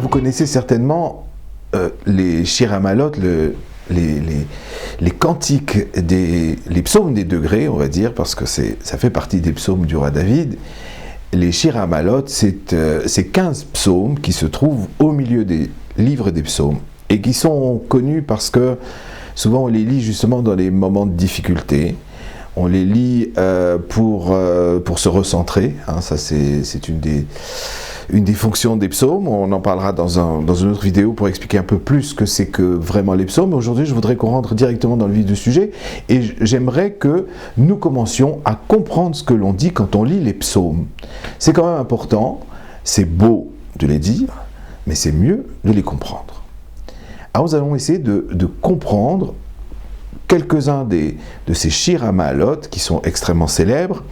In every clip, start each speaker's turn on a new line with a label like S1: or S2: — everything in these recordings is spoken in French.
S1: vous connaissez certainement les Shir HaMa'alot, les cantiques, les psaumes des degrés, on va dire, parce que ça fait partie des psaumes du roi David. Les Shir HaMa'alot, c'est 15 psaumes qui se trouvent au milieu des livres des psaumes et qui sont connus parce que souvent on les lit justement dans les moments de difficulté. On les lit pour se recentrer, hein, ça c'est une des fonctions des psaumes. On en parlera dans une autre vidéo pour expliquer un peu plus ce que c'est que vraiment les psaumes. Aujourd'hui, je voudrais qu'on rentre directement dans le vif du sujet et j'aimerais que nous commencions à comprendre ce que l'on dit quand on lit les psaumes. C'est quand même important, c'est beau de les dire, mais c'est mieux de les comprendre. Alors nous allons essayer de comprendre quelques-uns de ces Shir HaMa'alot qui sont extrêmement célèbres,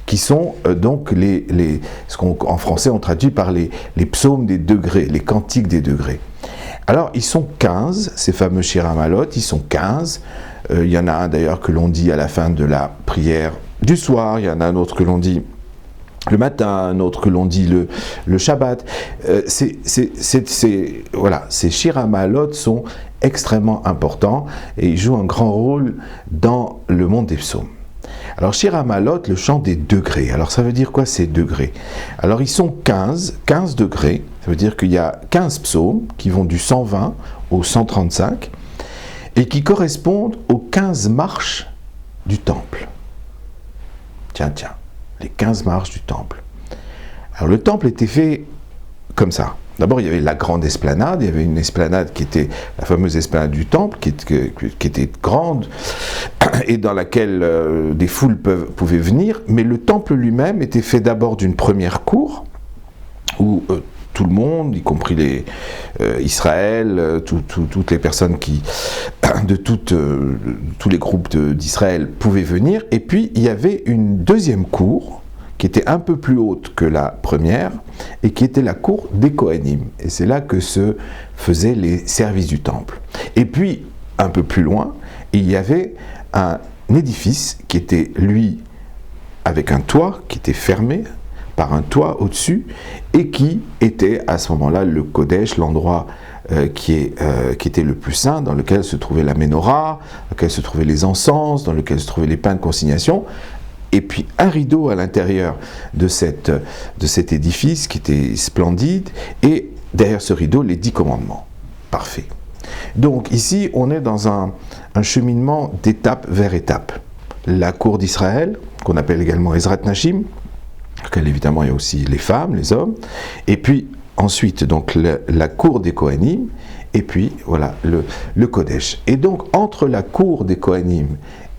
S1: qui sont donc ce qu'en français on traduit par les psaumes des degrés, les cantiques des degrés. Alors ils sont 15, ces fameux Shir HaMa'alot, ils sont 15. Il y en a un d'ailleurs que l'on dit à la fin de la prière du soir, il y en a un autre que l'on dit le matin, un autre que l'on dit le Shabbat. Voilà, ces Shir HaMa'alot sont extrêmement importants et ils jouent un grand rôle dans le monde des psaumes. Alors Shir HaMa'alot, le chant des degrés. Alors ça veut dire quoi ces degrés? Alors ils sont 15 degrés, ça veut dire qu'il y a 15 psaumes qui vont du 120 au 135 et qui correspondent aux 15 marches du temple. Tiens, les 15 marches du temple. Alors le temple était fait comme ça. D'abord, il y avait la grande esplanade, il y avait une esplanade qui était la fameuse esplanade du temple, qui était grande, et dans laquelle des foules pouvaient venir, mais le temple lui-même était fait d'abord d'une première cour, où tout le monde, y compris Israël, toutes les personnes de tous les groupes d'Israël pouvaient venir, et puis il y avait une deuxième cour, qui était un peu plus haute que la première, et qui était la cour des Kohanim. Et c'est là que se faisaient les services du temple. Et puis, un peu plus loin, il y avait un édifice qui était, lui, avec un toit, qui était fermé par un toit au-dessus, et qui était à ce moment-là le Kodesh, l'endroit qui était le plus saint, dans lequel se trouvait la Ménorah, dans lequel se trouvaient les encens, dans lequel se trouvaient les pains de consignation, et puis un rideau à l'intérieur de cet édifice qui était splendide, et derrière ce rideau, les 10 commandements. Parfait. Donc ici, on est dans un cheminement d'étape vers étape. La cour d'Israël, qu'on appelle également Ezrat Nashim, dans laquelle évidemment il y a aussi les femmes, les hommes, et puis ensuite donc la cour des Kohanim, et puis voilà le Kodesh. Et donc entre la cour des Kohanim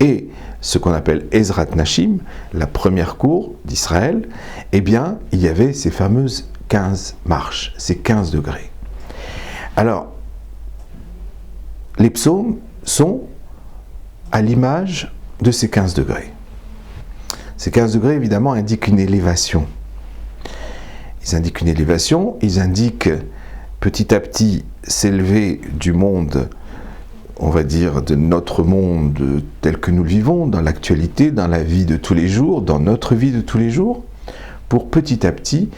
S1: et ce qu'on appelle Ezrat Nashim, la première cour d'Israël, eh bien, il y avait ces fameuses 15 marches, ces 15 degrés. Alors, les psaumes sont à l'image de ces 15 degrés. Ces 15 degrés, évidemment, indiquent une élévation. Ils indiquent une élévation, ils indiquent petit à petit s'élever du monde, on va dire, de notre monde tel que nous le vivons, dans l'actualité, dans la vie de tous les jours, dans notre vie de tous les jours, pour petit à petit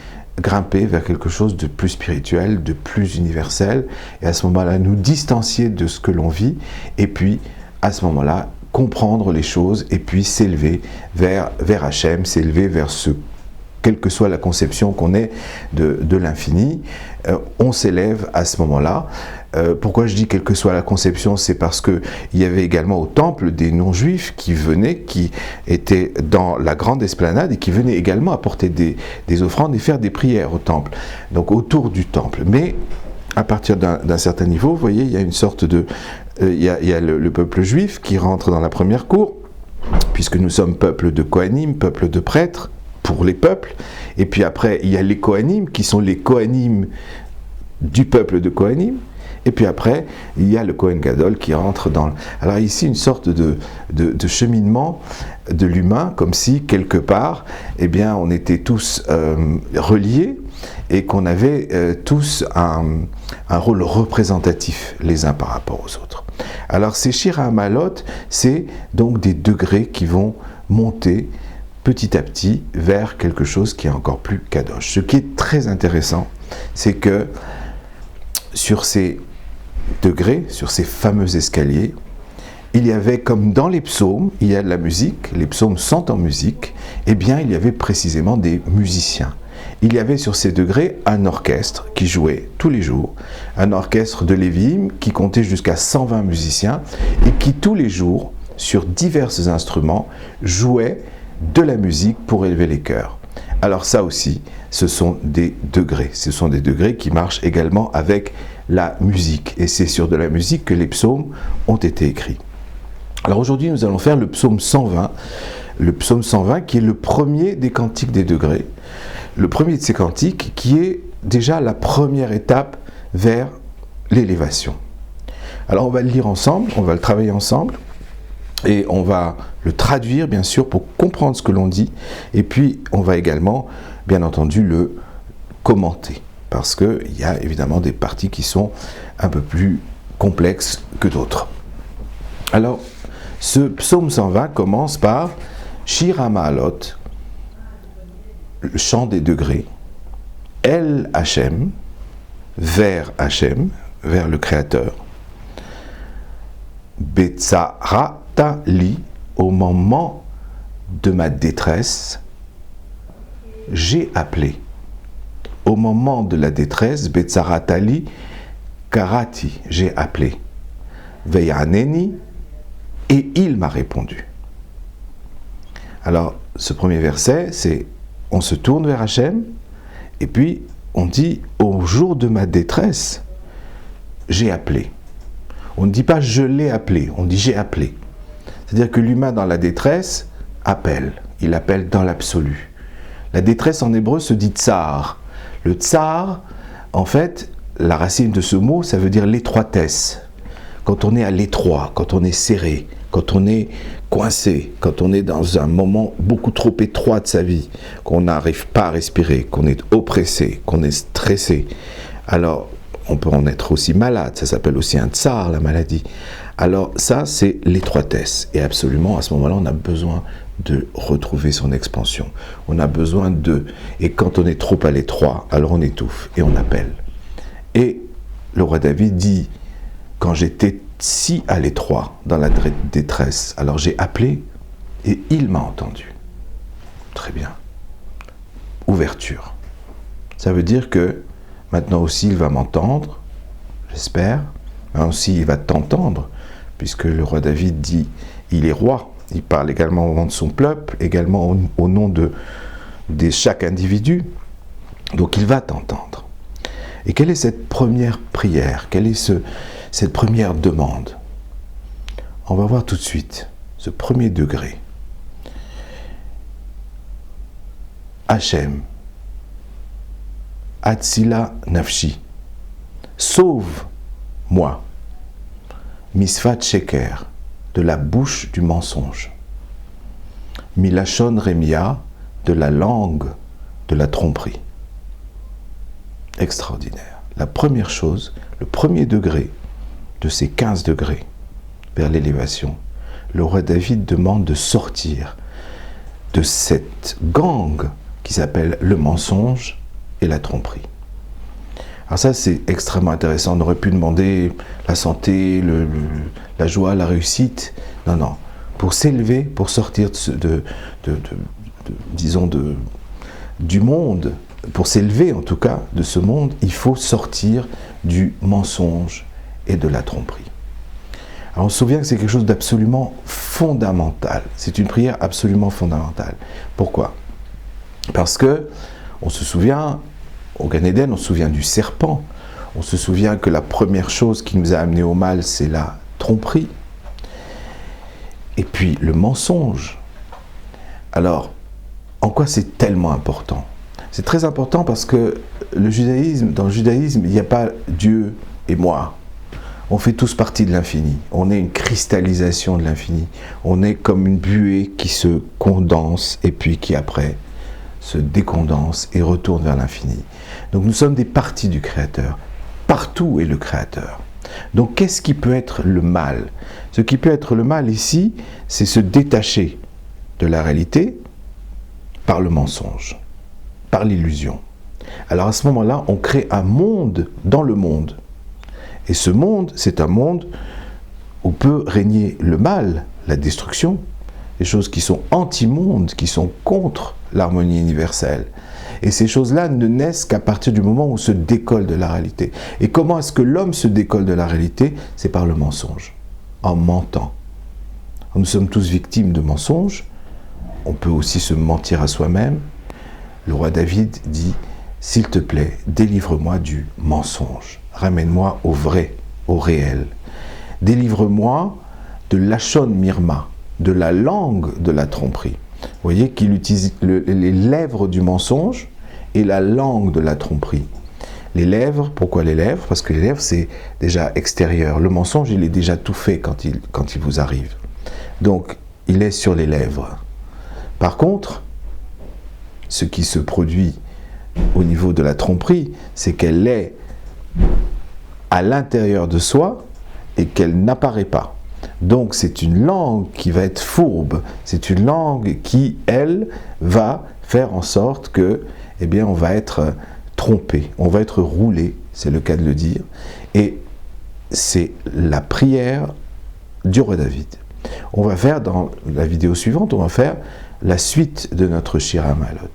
S1: grimper vers quelque chose de plus spirituel, de plus universel, et à ce moment-là, nous distancier de ce que l'on vit, et puis, à ce moment-là, comprendre les choses, et puis s'élever vers Hachem, s'élever vers quelle que soit la conception qu'on ait de l'infini, on s'élève à ce moment-là. Pourquoi je dis quelle que soit la conception, c'est parce qu'il y avait également au temple des non-juifs qui venaient, qui étaient dans la grande esplanade et qui venaient également apporter des offrandes et faire des prières au temple, donc autour du temple. Mais à partir d'un certain niveau, vous voyez, il y a une sorte de... il y a le peuple juif qui rentre dans la première cour, puisque nous sommes peuple de Kohanim, peuple de prêtres, pour les peuples, et puis après il y a les Kohanim qui sont les Kohanim du peuple de Kohanim, et puis après il y a le Kohen Gadol qui rentre dans... Alors ici une sorte de cheminement de l'humain, comme si quelque part, eh bien on était tous reliés, et qu'on avait tous un rôle représentatif les uns par rapport aux autres. Alors ces Shir HaMa'alot, c'est donc des degrés qui vont monter petit à petit vers quelque chose qui est encore plus kadosh. Ce qui est très intéressant, c'est que sur ces degrés, sur ces fameux escaliers, il y avait, comme dans les psaumes, il y a de la musique, les psaumes sont en musique, eh bien il y avait précisément des musiciens. Il y avait sur ces degrés un orchestre qui jouait tous les jours, un orchestre de Lévi'im qui comptait jusqu'à 120 musiciens et qui tous les jours, sur divers instruments, jouait de la musique pour élever les chœurs. Alors ça aussi, ce sont des degrés. Ce sont des degrés qui marchent également avec la musique. Et c'est sur de la musique que les psaumes ont été écrits. Alors aujourd'hui, nous allons faire le psaume 120. Le psaume 120 qui est le premier des cantiques des degrés. Le premier de ces cantiques qui est déjà la première étape vers l'élévation. Alors on va le lire ensemble, on va le travailler ensemble. Et on va le traduire, bien sûr, pour comprendre ce que l'on dit. Et puis, on va également, bien entendu, le commenter. Parce qu'il y a évidemment des parties qui sont un peu plus complexes que d'autres. Alors, ce psaume 120 commence par Shir HaMa'alot, le chant des degrés, El Hachem, vers Hachem, vers le Créateur, Betzara Li, au moment de ma détresse, j'ai appelé. Au moment de la détresse, Betzaratali, Karati, j'ai appelé. Veyaneni, et il m'a répondu. Alors, ce premier verset, c'est on se tourne vers Hachem, et puis on dit au jour de ma détresse, j'ai appelé. On ne dit pas je l'ai appelé, on dit j'ai appelé. C'est-à-dire que l'humain dans la détresse appelle, il appelle dans l'absolu. La détresse en hébreu se dit tsar. Le tsar, en fait, la racine de ce mot, ça veut dire l'étroitesse. Quand on est à l'étroit, quand on est serré, quand on est coincé, quand on est dans un moment beaucoup trop étroit de sa vie, qu'on n'arrive pas à respirer, qu'on est oppressé, qu'on est stressé, alors on peut en être aussi malade, ça s'appelle aussi un tsar, la maladie. Alors ça, c'est l'étroitesse. Et absolument, à ce moment-là, on a besoin de retrouver son expansion. On a besoin de... Et quand on est trop à l'étroit, alors on étouffe et on appelle. Et le roi David dit, quand j'étais si à l'étroit, dans la détresse, alors j'ai appelé et il m'a entendu. Très bien. Ouverture. Ça veut dire que maintenant aussi, il va m'entendre, j'espère, mais aussi il va t'entendre, puisque le roi David dit, il est roi, il parle également au nom de son peuple, également au nom de chaque individu, donc il va t'entendre. Et quelle est cette première prière? Quelle est cette première demande? On va voir tout de suite ce premier degré. Hachem, Atzila Nafshi, sauve-moi, Misfat Sheker, de la bouche du mensonge, Milachon Remia, de la langue de la tromperie. Extraordinaire. La première chose, le premier degré de ces 15 degrés vers l'élévation, le roi David demande de sortir de cette gangue qui s'appelle le mensonge et la tromperie. Alors ça, c'est extrêmement intéressant. On aurait pu demander la santé, la joie, la réussite. Non, non. Pour s'élever, pour sortir du monde, pour s'élever en tout cas de ce monde, il faut sortir du mensonge et de la tromperie. Alors on se souvient que c'est quelque chose d'absolument fondamental. C'est une prière absolument fondamentale. Pourquoi? Parce que on se souvient, au Gan Eden, on se souvient du serpent. On se souvient que la première chose qui nous a amené au mal, c'est la tromperie. Et puis le mensonge. Alors, en quoi c'est tellement important? C'est très important parce que dans le judaïsme, il n'y a pas Dieu et moi. On fait tous partie de l'infini. On est une cristallisation de l'infini. On est comme une buée qui se condense et puis qui après se décondense et retourne vers l'infini. Donc nous sommes des parties du Créateur. Partout est le Créateur. Donc qu'est-ce qui peut être le mal? Ce qui peut être le mal ici, c'est se détacher de la réalité par le mensonge, par l'illusion. Alors à ce moment-là, on crée un monde dans le monde. Et ce monde, c'est un monde où peut régner le mal, la destruction, des choses qui sont anti-monde, qui sont contre l'harmonie universelle. Et ces choses-là ne naissent qu'à partir du moment où on se décolle de la réalité. Et comment est-ce que l'homme se décolle de la réalité? C'est par le mensonge, en mentant. Nous sommes tous victimes de mensonges. On peut aussi se mentir à soi-même. Le roi David dit « S'il te plaît, délivre-moi du mensonge. Ramène-moi au vrai, au réel. Délivre-moi de l'achon mirma, de la langue de la tromperie. » Vous voyez qu'il utilise les lèvres du mensonge et la langue de la tromperie. Les lèvres, pourquoi les lèvres? Parce que les lèvres, c'est déjà extérieur. Le mensonge, il est déjà tout fait quand il vous arrive. Donc, il est sur les lèvres. Par contre, ce qui se produit au niveau de la tromperie, c'est qu'elle est à l'intérieur de soi et qu'elle n'apparaît pas. Donc c'est une langue qui va être fourbe, c'est une langue qui, elle, va faire en sorte que, eh bien, on va être trompé, on va être roulé, c'est le cas de le dire, et c'est la prière du roi David. On va faire, dans la vidéo suivante, on va faire la suite de notre Shir HaMa'alot.